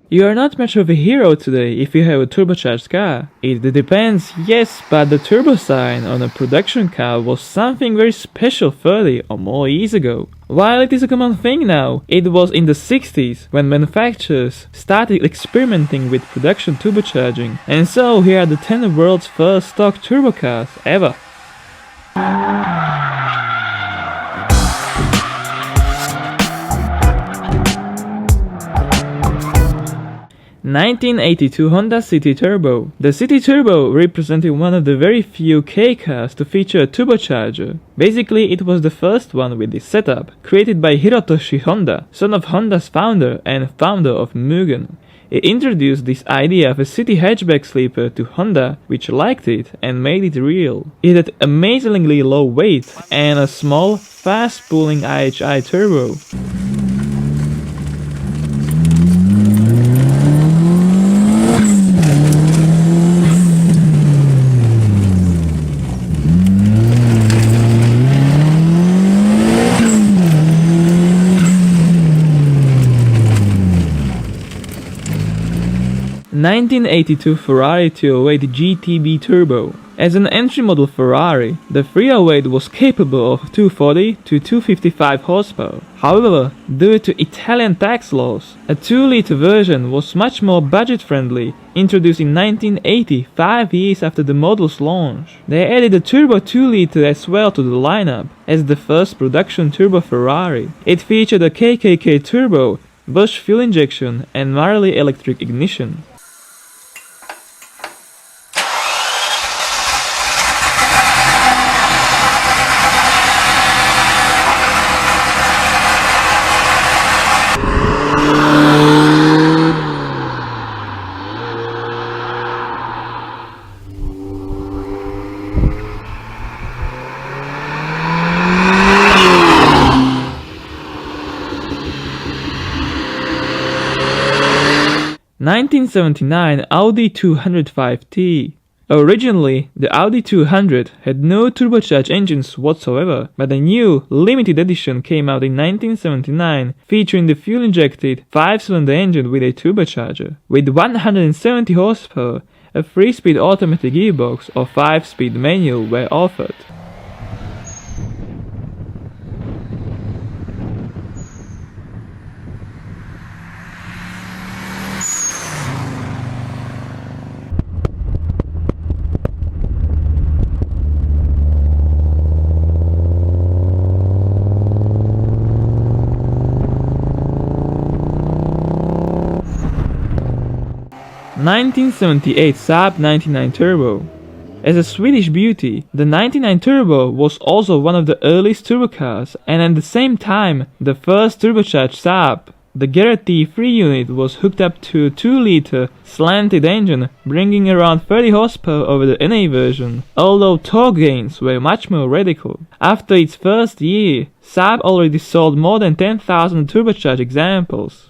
You are not much of a hero today if you have a turbocharged car. It depends, yes, but the turbo sign on a production car was something very special 30 or more years ago. While it is a common thing now, it was in the 60s when manufacturers started experimenting with production turbocharging. And so here are the 10 world's first stock turbo cars ever. 1982 Honda City Turbo. The City Turbo represented one of the very few K cars to feature a turbocharger. Basically, it was the first one with this setup, created by Hirotoshi Honda, son of Honda's founder and founder of Mugen. It introduced this idea of a city hatchback sleeper to Honda, which liked it and made it real. It had amazingly low weight and a small, fast-spooling IHI turbo. (1982) Ferrari 208 GTB Turbo. As an entry-model Ferrari, the 308 was capable of 240 to 255 horsepower. However, due to Italian tax laws, a 2-liter version was much more budget-friendly, introduced in 1980, 5 years after the model's launch. They added a turbo 2-liter as well to the lineup, as the first production turbo Ferrari. It featured a KKK turbo, Bosch fuel injection, and Marelli electric ignition. (1979) Audi 205T. Originally, the Audi 200 had no turbocharged engines whatsoever, but a new, limited edition came out in 1979 featuring the fuel-injected 5-cylinder engine with a turbocharger. With 170 horsepower, a 3-speed automatic gearbox or 5-speed manual were offered. (1978) Saab 99 Turbo. As a Swedish beauty, the 99 Turbo was also one of the earliest turbo cars and at the same time the first turbocharged Saab. The Garrett T3 unit was hooked up to a 2-liter slanted engine, bringing around 30 horsepower over the NA version, although torque gains were much more radical. After its first year, Saab already sold more than 10,000 turbocharged examples.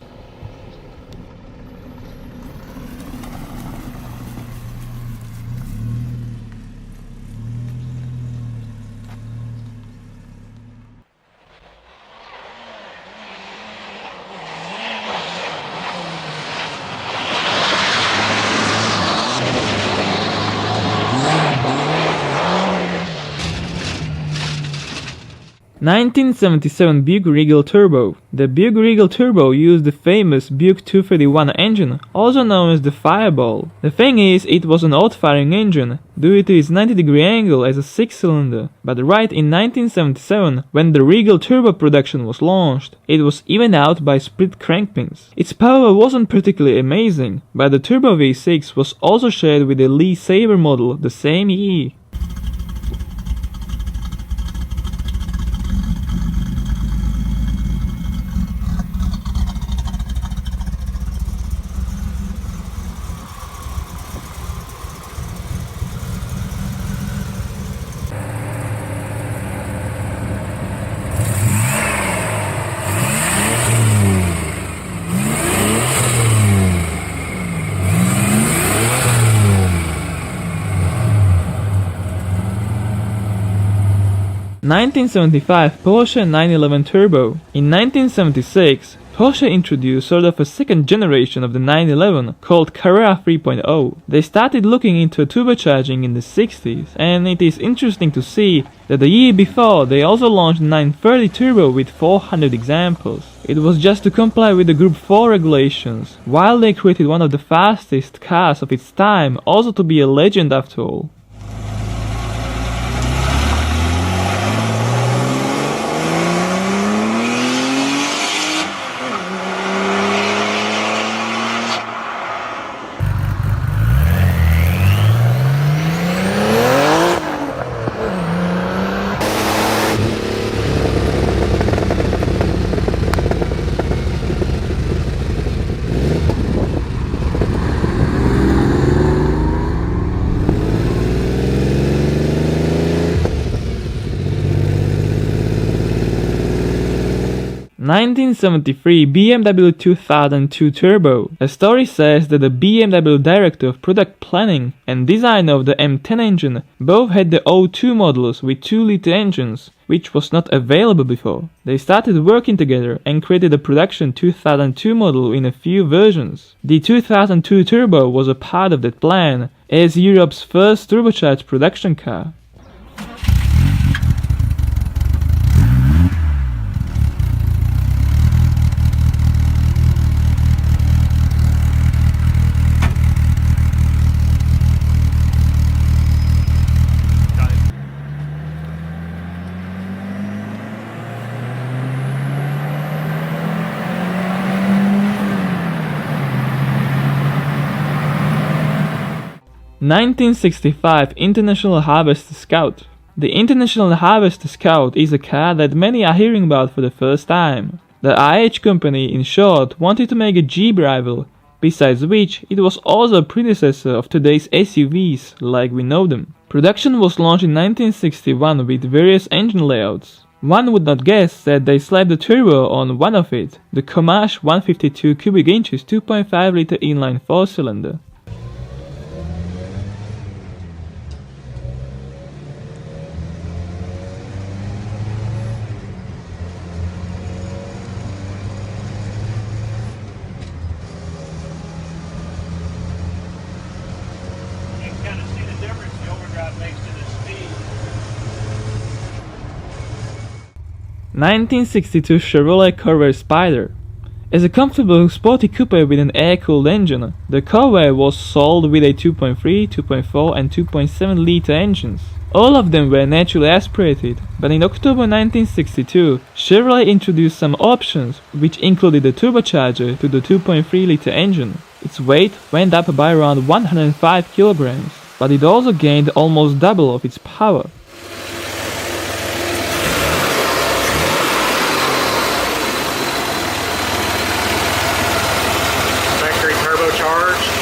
(1977) Buick Regal Turbo. The Buick Regal Turbo used the famous Buick 231 engine, also known as the Fireball. The thing is, it was an odd-firing engine, due to its 90-degree angle as a 6-cylinder. But right in 1977, when the Regal Turbo production was launched, it was evened out by split crankpins. Its power wasn't particularly amazing, but the Turbo V6 was also shared with the Lee Sabre model the same year. (1975) Porsche 911 Turbo. In 1976, Porsche introduced sort of a second generation of the 911 called Carrera 3.0. They started looking into turbocharging in the 60s, and it is interesting to see that the year before they also launched 930 Turbo with 400 examples. It was just to comply with the Group 4 regulations, while they created one of the fastest cars of its time, also to be a legend after all. 1973 BMW 2002 Turbo. A story says that the BMW director of product planning and design of the M10 engine both had the O2 models with 2-liter engines, which was not available before. They started working together and created a production 2002 model in a few versions. The 2002 Turbo was a part of that plan, as Europe's first turbocharged production car. (1965) International Harvester Scout. The International Harvester Scout is a car that many are hearing about for the first time. The IH company, in short, wanted to make a Jeep rival, besides which it was also a predecessor of today's SUVs, like we know them. Production was launched in 1961 with various engine layouts. One would not guess that they slapped the turbo on one of it, the Comache 152 cubic inches 2.5 liter inline 4-cylinder. Kind of see the difference the overdrive makes to the speed. 1962 Chevrolet Corvair Spyder. As a comfortable sporty coupe with an air-cooled engine, the Corvair was sold with a 2.3, 2.4 and 2.7 liter engines. All of them were naturally aspirated, but in October 1962, Chevrolet introduced some options, which included a turbocharger to the 2.3 liter engine. Its weight went up by around 105 kilograms, but it also gained almost double of its power. Factory turbocharged.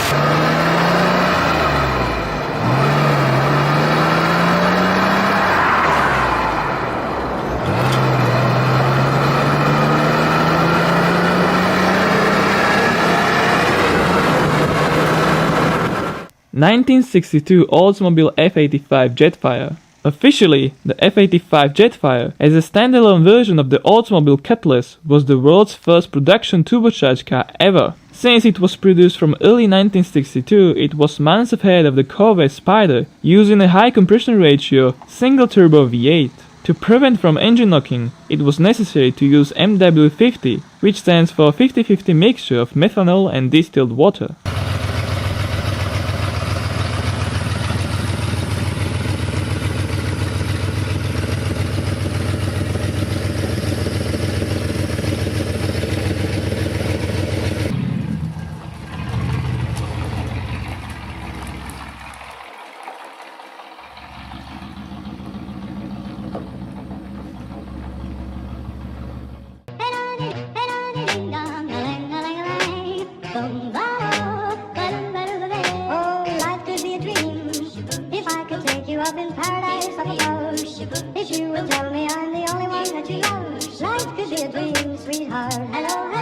(1962) Oldsmobile F85 Jetfire. Officially, the F85 Jetfire, as a standalone version of the Oldsmobile Cutlass, was the world's first production turbocharged car ever. Since it was produced from early 1962, it was months ahead of the Corvair Spyder, using a high compression ratio single-turbo V8. To prevent from engine knocking, it was necessary to use MW50, which stands for 50-50 mixture of methanol and distilled water. Up in paradise up above. If you would tell me I'm the only one that you love, life could be a dream, sweetheart. Hello.